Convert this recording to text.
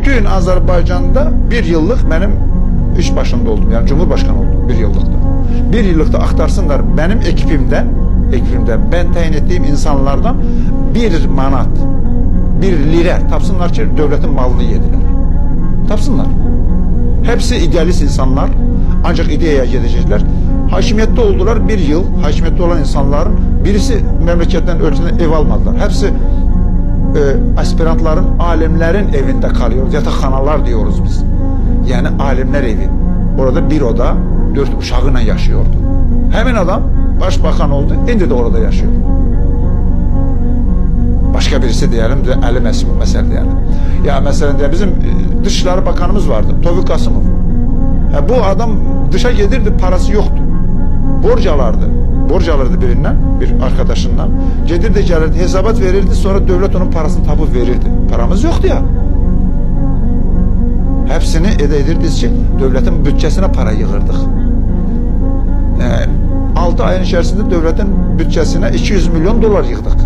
Bütün Azerbaycan'da bir yıllık benim iş başında oldum. Yani Cumhurbaşkanı oldum bir yıllıkta. Bir yıllıkta aktarsınlar benim ekibimden ben tayin ettiğim insanlardan 1 manat, 1 lira tapsınlar ki devletin malını yediler. Tapsınlar. Hepsi idealist insanlar. Ancak ideyaya gidecekler. Hakimiyette oldular bir yıl. Hakimiyette olan insanların birisi memleketten ölçüden ev almadılar. Hepsi aspirantların, alimlerin evinde kalıyor. Yatakxanalar diyoruz biz. Yani alimler evi. Orada bir oda 4 uşağıyla yaşıyordu. Hemen adam başbakan oldu. Şimdi de orada yaşıyor. Başka birisi diyelim de Ali Mesut mesela diyelim. Ya mesela diye bizim Dışişleri Bakanımız vardı. Tovik Kasımov. Bu adam dışa gelirdi, parası yoktu. Borç alırdı birinden, bir arkadaşından. Gedirdi gelirdi, hesabat verirdi, sonra devlet onun parasını tapıp verirdi. Paramız yoktu ya. Hepsini edirdik ki devletin bütçesine para yığırdık. 6 ayın içerisinde devletin bütçesine 200 milyon dolar yığdık.